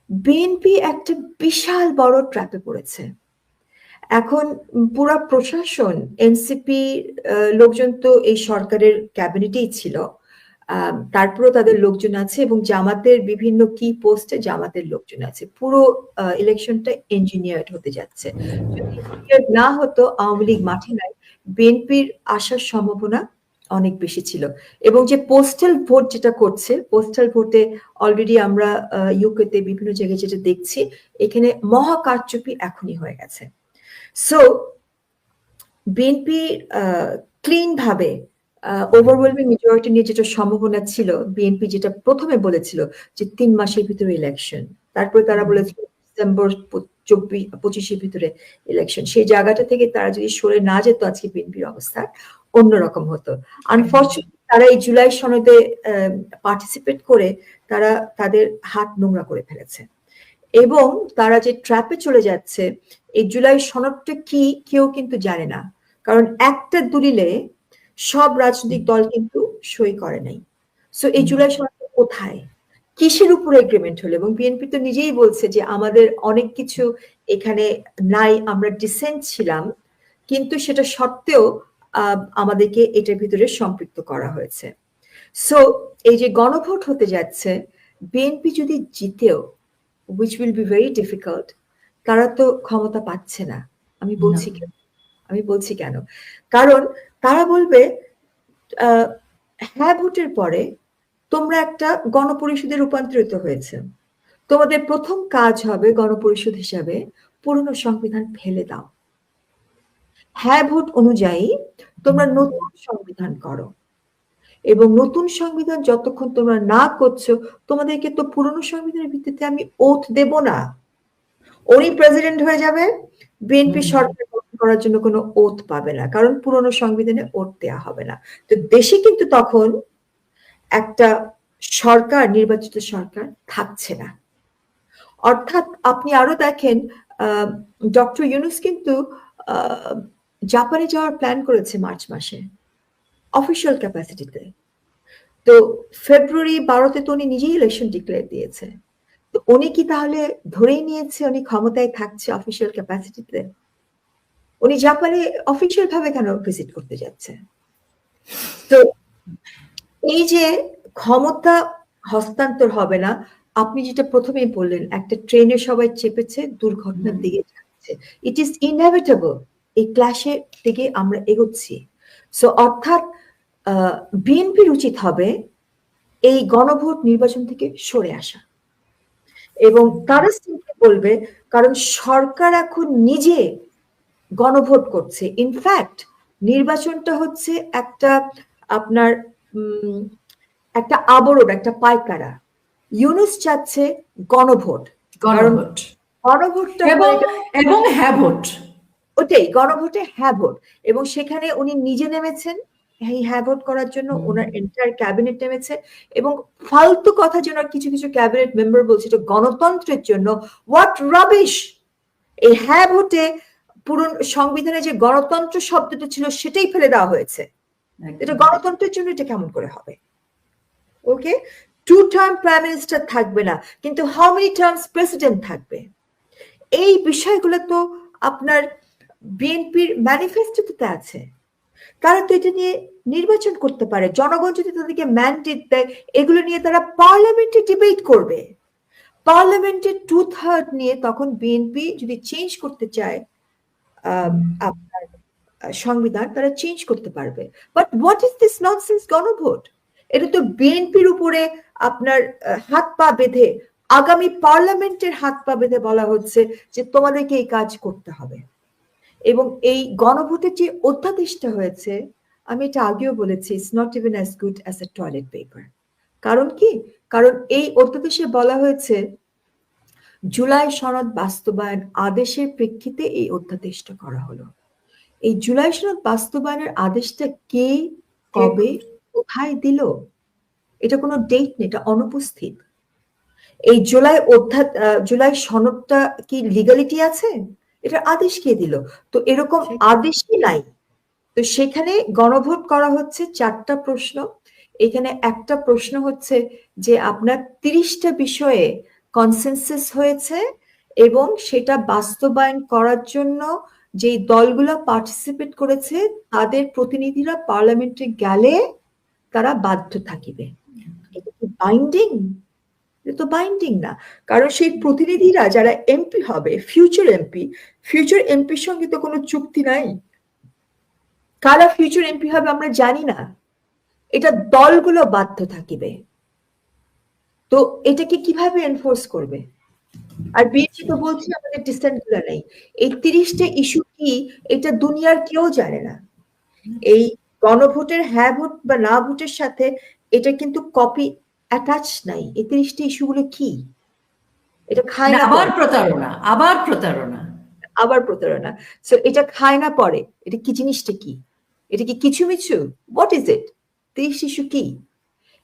BNP একটা বিশাল বড় ট্র্যাপে পড়েছে। এখন পুরা প্রশাসন, এনসিপি লোকজন তো এই সরকারের ক্যাবিনেটেই ছিল, তারপরেও তাদের লোকজন আছে এবং জামাতের বিভিন্ন কি পোস্টে জামাতের লোকজন আছে। পুরো ইলেকশনটা ইঞ্জিনিয়ার্ড হতে যাচ্ছে। যদি ইঞ্জিনিয়ার্ড না হতো, আওয়ামী লীগ মাঠে নাই, বিএনপির আসার সম্ভাবনা অনেক বেশি ছিল। এবং যে পোস্টাল ভোট যেটা করছে, পোস্টাল ভোটে অলরেডি আমরা ইউকেতে বিভিন্ন জায়গায় যেটা দেখছি, এখানে মহা কারচুপি এখনই হয়ে গেছে। সো বিএনপি ক্লিন ভাবে ওভারওয়েলমিং মেজরিটি নিয়ে যেটা সম্ভাবনা ছিল, বিএনপি যেটা প্রথমে বলেছিল যে 3 মাসের ভিতরে ইলেকশন, তারপরে তারা বলেছিল ডিসেম্বর 25-এর ভিতরে ইলেকশন, সেই জায়গাটা থেকে তারা যদি সরে না যেত, আজকে বিএনপির অবস্থা অন্যরকম হতো। আনফর্চুনেটলি তারা এই জুলাই সনদে পার্টিসিপেট করে তারা তাদের হাত নোংরা করে ফেলেছে এবং তারা যে ট্র্যাপে চলে যাচ্ছে, এই জুলাই সনদটা কি কেউ কিন্তু জানে না, কারণ একটা দলিলে সব রাজনৈতিক দল কিন্তু সই করে নাই। সো এই জুলাই সনদটা কোথায়, কিসের উপরে এগ্রিমেন্ট হলো? এবং বিএনপি তো নিজেই বলছে যে আমাদের অনেক কিছু এখানে নাই, আমরা ডিসেন্ট ছিলাম, কিন্তু সেটা সত্ত্বেও আমাদেরকে এটার ভিতরে সম্পৃক্ত করা হয়েছে। সো এই যে গণভোট হতে যাচ্ছে, বিএনপি যদি জিতেও, which will be very difficult, তারা তো ক্ষমতা পাচ্ছে না। আমি বলছি কেন, কারণ তারা বলবে হ্যাঁ ভোটের পরে তোমরা একটা গণপরিষদে রূপান্তরিত হয়েছে, তোমাদের প্রথম কাজ হবে গণপরিষদ হিসাবে পুরনো সংবিধান ফেলে দাও, হ্যাঁ ভোট অনুযায়ী তোমরা নতুন সংবিধান করো, এবং নতুন সংবিধান যতক্ষণ তোমরা না করছো, তোমাদেরকে তো পুরনো সংবিধানের ভিত্তিতে আমি ওথ দেব না। উনি প্রেসিডেন্ট হয়ে যাবে, বিএনপি সরকার গঠন করার জন্য কোনো ওথ পাবে না, কারণ পুরনো সংবিধানে ওথ দেওয়া হবে না। তো দেশে কিন্তু তখন একটা সরকার, নির্বাচিত সরকার থাকছে না। অর্থাৎ আপনি আরো দেখেন, ডক্টর ইউনূস কিন্তু জাপানে যাওয়ার প্ল্যান করেছে মার্চ মাসে অফিসিয়াল ক্যাপাসিটিতে। তো ফেব্রুয়ারি 12-তে তো উনি নিজেই ইলেকশন ডিক্লেয়ার দিয়েছে। তো উনি কি তাহলে ধরেই নিয়েছে উনি ক্ষমতায় থাকছে অফিসিয়াল ক্যাপাসিটিতে? উনি জাপানে অফিসিয়াল ভাবে কেন ভিজিট করতে যাচ্ছে? তো এই যে ক্ষমতা হস্তান্তর হবে না, আপনি যেটা প্রথমেই বললেন, একটা ট্রেনে সবাই চেপেছে, দুর্ঘটনার দিকে যাচ্ছে, ইট ইজ ইনএভিটেবল, এই ক্ল্যাশের দিকে আমরা এগোচ্ছি। সো অর্থাৎ বিএনপির উচিত হবে এই গণভোট নির্বাচন থেকে সরে আসা, এবং তারা সিম্পলি বলবে, কারণ সরকার এখন নিজে গণভোট করছে। ইনফ্যাক্ট নির্বাচনটা হচ্ছে একটা আপনার একটা আবরণ, একটা পাইকারা। ইউনূস চাচ্ছে গণভোট, গণভোটটা এবং হ্যাঁ ভোট, ওটাই গণভোটে হ্যাঁ ভোট, এবং সেখানে উনি নিজে নেমেছেন এই হ্যাঁ ভোট করার জন্য, ওনার এন্টায়ার ক্যাবিনেট নেমেছে, এবং ফালতু কথা যেন কিছু কিছু ক্যাবিনেট মেম্বার বলছে এটা গণতন্ত্রের জন্য। What rubbish! এই হ্যাঁ ভোটে পুরো সংবিধানে যে গণতন্ত্র শব্দটা ছিল সেটাই ফেলে দেওয়া হয়েছে। এটা গণতন্ত্রের জন্য এটা কেমন করে হবে? ওকে, 2 টার্ম প্রাইম মিনিস্টার থাকবে না, কিন্তু হাউ মেনি টার্মস প্রেসিডেন্ট থাকবে? এই বিষয়গুলো তো আপনার বিএনপির ম্যানিফেস্টোতে আছে। তারা তো এটা নিয়ে নির্বাচন করতে পারে, জনগণ যদি তাদেরকে ম্যান্ডেট দেয়, এগুলো নিয়ে তারা পার্লামেন্টে ডিবেট করবে। পার্লামেন্টের 2/3 নিয়ে তখন বিএনপি যদি চেঞ্জ করতে চায় আপনার সংবিধান, তারা চেঞ্জ করতে পারবে। But what is this nonsense গণভোট? এটা তো বিএনপির উপরে আপনার হাত পা বেঁধে, আগামী পার্লামেন্টের হাত পা বেঁধে বলা হচ্ছে যে তোমাদেরকে এই কাজ করতে হবে। এবং এই গণভোটের যে অধ্যাদেশটা হয়েছে, আমি এটা আগেও বলেছি, it's not even as good as a toilet paper. কারণ কি? কারণ এই অধ্যাদেশে বলা হয়েছে জুলাই সনদ বাস্তবায়ন আদেশের প্রেক্ষিতে এই অধ্যাদেশটা করা হলো। এই জুলাই সনদ বাস্তবায়নের আদেশটা কে, কবে, কোথায় দিল? এটা কোনো ডেট নেই, এটা অনুপস্থিত। এই জুলাই সনদটা কি লিগালিটি আছে? এটার আদেশ কে দিল? তো এরকম আদেশই নাই। তো সেখানে গণভোট করা হচ্ছে 4টা প্রশ্ন, এখানে একটা প্রশ্ন হচ্ছে যে আপনার 30টা বিষয়ে কনসেনসাস হয়েছে এবং সেটা বাস্তবায়ন করার জন্য যেই দলগুলো পার্টিসিপেট করেছে তাদের প্রতিনিধিরা পার্লামেন্টে গেলে তারা বাধ্য থাকিবে। এটা কি বাইন্ডিং? এটা তো বাইন্ডিং না, কারণ সেই প্রতিনিধিরা যারা এমপি হবে, ফিউচার এমপির সঙ্গে তো কোনো চুক্তি নাই। কারা ফিউচার এমপি হবে আমরা জানি না, এটা দলগুলো বাধ্য থাকিবে। তো এটাকে কিভাবে এনফোর্স করবে? আর বিএনপি তো বলছে আমাদের ডিসেন্ট গুলো নেই। এই 30টা ইস্যু কি এটা দুনিয়ার কেউ জানে না। এই গণভোটের হ্যাঁ ভোট বা না ভোটের সাথে এটা কিন্তু কপি অ্যাটাচ নাই। এই 30টা ইস্যুগুলো কি? এটা খায় না আবার পরে, প্রতারণা, আবার প্রতারণা। আবার প্রতারণা। সো এটা খায় না পরে, এটা কি জিনিসটা কি? এটা কি কিছু মিছু? What is it? 30 ইস্যু কি?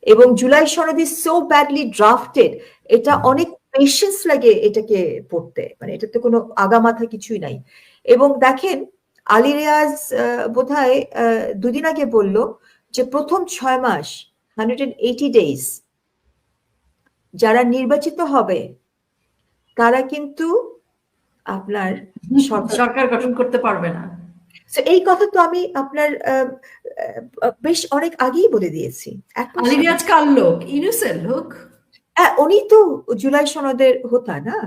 এবং জুলাই সনদ ইজ সো ব্যাডলি ড্রাফটেড, এটা অনেক পেশেন্স লাগে এটাকে পড়তে, মানে এটা তো কোনো আগামাথা কিছুই নাই। এবং দেখেন আলী রিয়াজ বোধহয় 2 দিন আগে বলল যে প্রথম 6 মাস 180 ডেজ যারা নির্বাচিত হবে তারা কিন্তু আপনার সরকার গঠন করতে পারবে না। এই কথা তো আমি আপনার বেশ অনেক আগেই বলে দিয়েছি। আলী রিয়াজ কার লোক? ইউনূসের লোক? হ্যাঁ, উনি তো জুলাই সনদের হোতা না,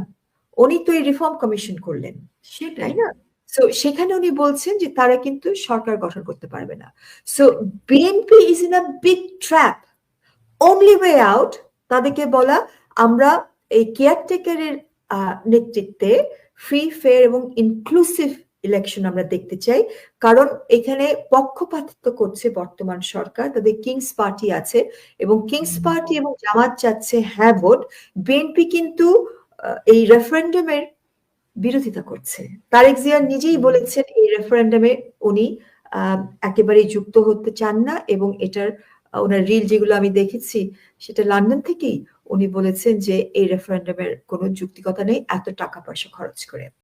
উনি তো এই রিফর্ম কমিশন করলেন, সেটাই তাই না? সো সেখানে উনি বলছেন যে তারা কিন্তু সরকার গঠন করতে পারবে না। So BNP is in a big trap. Only way out তাদেরকে বলা, আমরা এই কেয়ারটেকারের নেতৃত্বে ফ্রি ফেয়ার এবং ইনক্লুসিভ ইলেকশন আমরা দেখতে চাই। কারণ এখানে পক্ষপাতিত্ব করছে বর্তমান সরকার, তাদের কিংস পার্টি আছে এবং কিংস পার্টি এবং জামাত চাচ্ছে হ্যাঁ ভোট। বিএনপি কিন্তু এই রেফারেন্ডামের বিরোধিতা করছে। তারেক জিয়া নিজেই বলেছেন এই রেফারেন্ডামে উনি একেবারেই যুক্ত হতে চান না, এবং এটার ওনার রিল যেগুলো আমি দেখেছি সেটা লন্ডন থেকেই উনি বলেছেন যে এই রেফারেন্ডামের কোনো যুক্তিকতা নেই এত টাকা পয়সা খরচ করে।